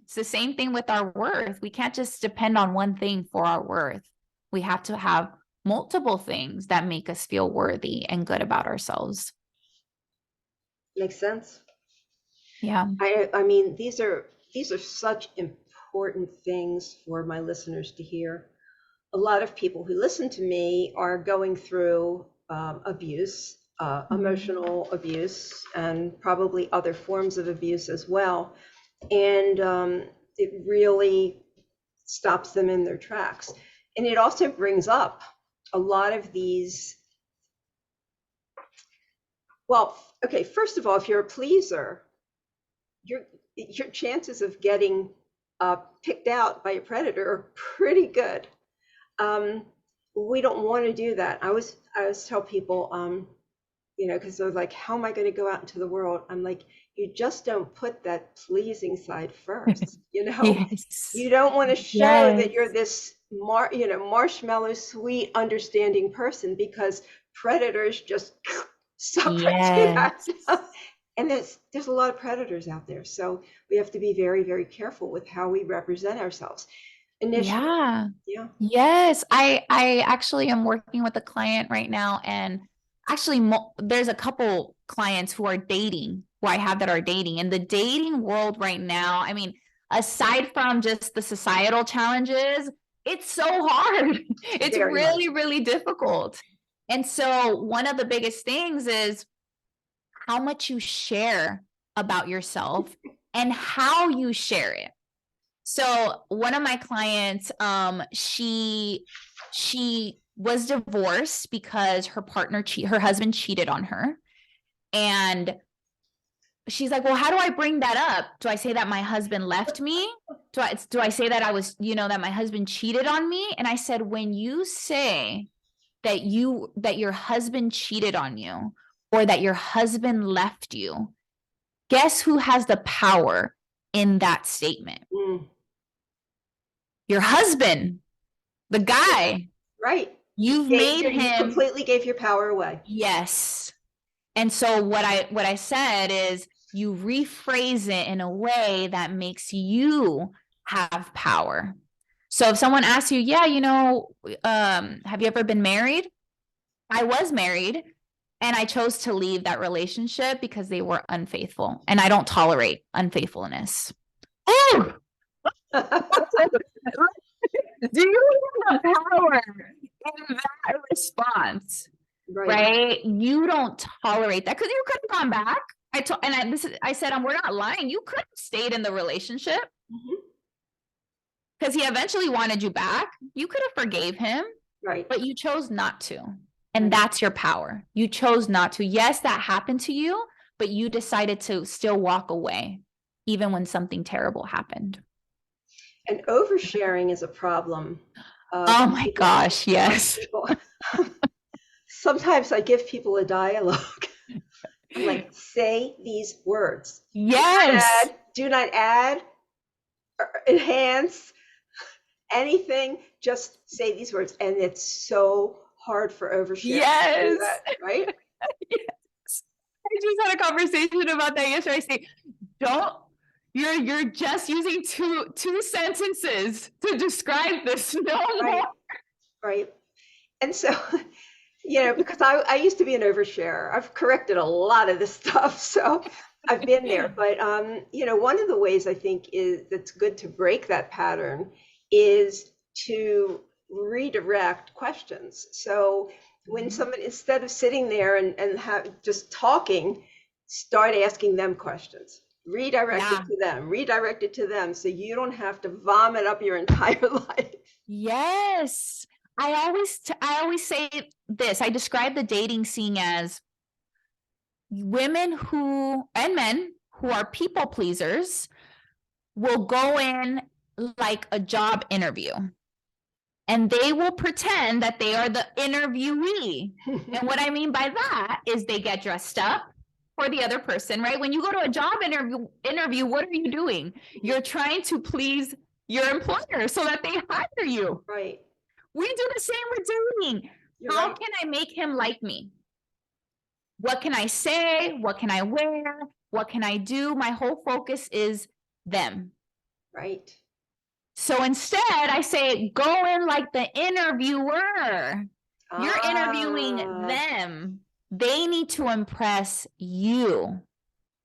It's the same thing with our worth. We can't just depend on one thing for our worth. We have to have multiple things that make us feel worthy and good about ourselves. Makes sense. Yeah. I mean, these are such important things for my listeners to hear. A lot of people who listen to me are going through abuse, emotional abuse, and probably other forms of abuse as well. And it really stops them in their tracks. And it also brings up a lot of these. Well, okay, first of all, if you're a pleaser, your chances of getting picked out by a predator are pretty good. we don't want to do that. I always tell people, you know, because they're like, how am I going to go out into the world? I'm like, you just don't put that pleasing side first. You know, Yes. you don't want to show Yes. that you're this you know, marshmallow, sweet, understanding person, because predators just suck right through that Yes. stuff. And there's a lot of predators out there, so we have to be very, very careful with how we represent ourselves initially. Yeah. Yeah. Yes. I actually am working with a client right now, and actually there's a couple clients who are dating, who I have that are dating. And the dating world right now, I mean, aside from just the societal challenges, it's so hard. It's Very hard. really, really difficult. And so one of the biggest things is how much you share about yourself and how you share it. So one of my clients, she was divorced because her husband cheated on her. And she's like, well, how do I bring that up? Do I say that my husband left me? Do I say that I was, that my husband cheated on me? And I said, when you say that your husband cheated on you, or that your husband left you, guess who has the power in that statement? Mm. Your husband, the guy. Right. You've made You him. completely gave your power away. Yes. And so what I said is, you rephrase it in a way that makes you have power. So if someone asks you, yeah, have you ever been married? I was married, and I chose to leave that relationship because they were unfaithful, and I don't tolerate unfaithfulness. Oh, do you have power in that response? Right. Right? You don't tolerate that, because you could have gone back. I said, we're not lying. You could have stayed in the relationship because he eventually wanted you back. You could have forgave him, Right. but you chose not to. And that's your power. You chose not to. Yes, that happened to you, but you decided to still walk away, even when something terrible happened. And oversharing is a problem. Oh my gosh, yes. Sometimes I give people a dialogue. I'm like, say these words. Yes. Do not add or enhance anything. Just say these words. And it's so hard for oversharing to do that, right? Yes. I just had a conversation about that yesterday. I say, you're just using two sentences to describe this. No more. Right. And so, you know, because I used to be an oversharer. I've corrected a lot of this stuff, so I've been there. But you know, one of the ways I think that's good to break that pattern is to redirect questions. So when someone, instead of sitting there and just talking, start asking them questions. Redirect it to them, so you don't have to vomit up your entire life. Yes. I always say this. I describe the dating scene as women and men who are people pleasers will go in like a job interview, and they will pretend that they are the interviewee. And what I mean by that is they get dressed up for the other person, right? When you go to a job interview, what are you doing? You're trying to please your employer so that they hire you. Right. We do the same with dating. How can I make him like me? What can I say? What can I wear? What can I do? My whole focus is them. Right. So instead, I say, go in like the interviewer. You're interviewing them. They need to impress you.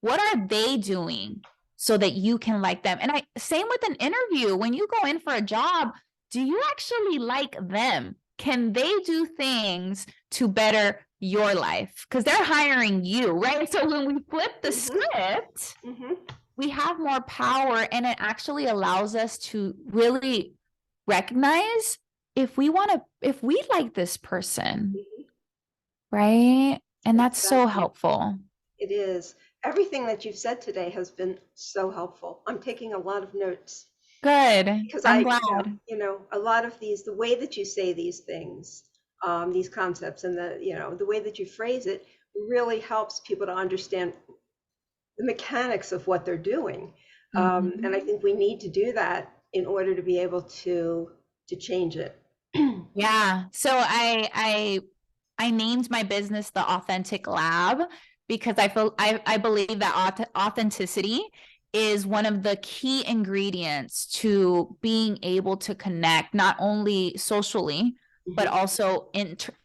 What are they doing so that you can like them? And same with an interview. When you go in for a job, do you actually like them? Can they do things to better your life? Because they're hiring you, right? So when we flip the script, we have more power, and it actually allows us to really recognize if we like this person, right? And that's so helpful. It is. Everything that you've said today has been so helpful. I'm taking a lot of notes. Good. Because I'm glad. a lot of these, the way that you say these things, these concepts, and the way that you phrase it really helps people to understand the mechanics of what they're doing. And I think we need to do that in order to be able to change it. Yeah. So I named my business the Authentic Lab because I believe that authenticity is one of the key ingredients to being able to connect not only socially but also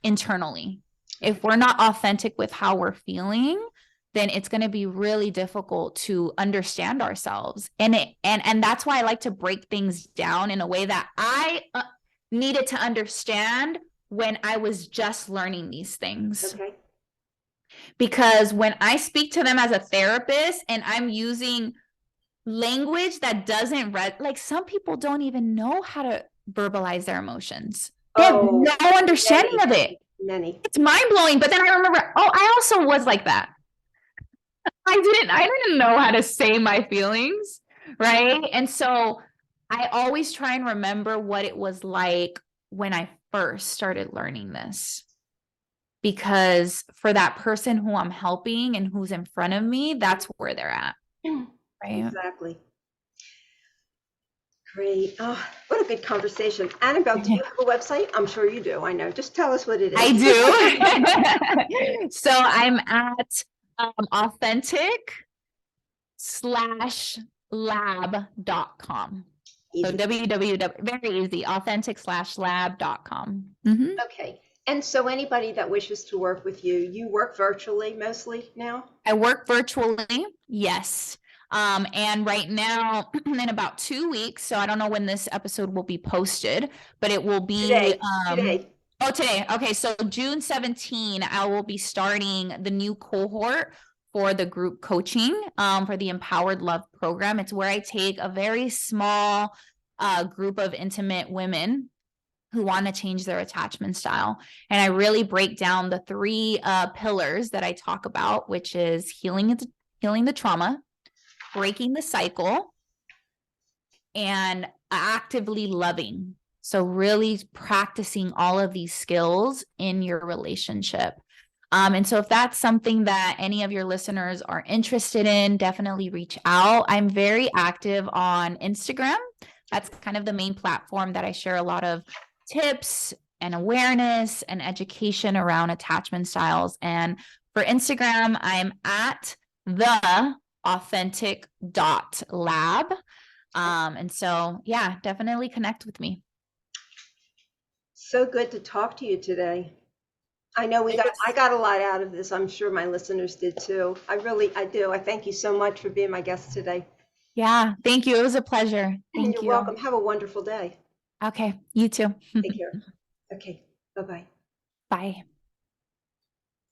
internally. If we're not authentic with how we're feeling, then it's going to be really difficult to understand ourselves. And that's why I like to break things down in a way that I needed to understand when I was just learning these things. Okay. Because when I speak to them as a therapist and I'm using language that doesn't like some people don't even know how to verbalize their emotions. They have no understanding of it. Many. It's mind-blowing. But then I remember, I also was like that. I didn't know how to say my feelings, right? And so I always try and remember what it was like when I first started learning this. Because for that person who I'm helping and who's in front of me, that's where they're at. Right? Exactly. Great. Oh, what a good conversation. Anabel, do you have a website? I'm sure you do. I know. Just tell us what it is. I do. So I'm at authentic/lab.com. So www, very easy, authentic/lab.com. Okay. And so anybody that wishes to work with you, you work virtually mostly now? I work virtually, yes. And right now, in about 2 weeks, so I don't know when this episode will be posted, but it will be today. Oh, today. Okay, so June 17, I will be starting the new cohort for the group coaching for the Empowered Love program. It's where I take a very small group of intimate women who want to change their attachment style. And I really break down the 3 pillars that I talk about, which is healing the trauma, breaking the cycle, and actively loving. So really practicing all of these skills in your relationship. And so if that's something that any of your listeners are interested in, definitely reach out. I'm very active on Instagram. That's kind of the main platform that I share a lot of tips and awareness and education around attachment styles. And for Instagram, I'm at the authentic.lab. And so, yeah, definitely connect with me. So good to talk to you today. I know I got a lot out of this. I'm sure my listeners did too. I do. I thank you so much for being my guest today. Yeah, thank you. It was a pleasure. Thank you. You're welcome. Have a wonderful day. Okay, you too. Take care. Okay, bye-bye. Bye.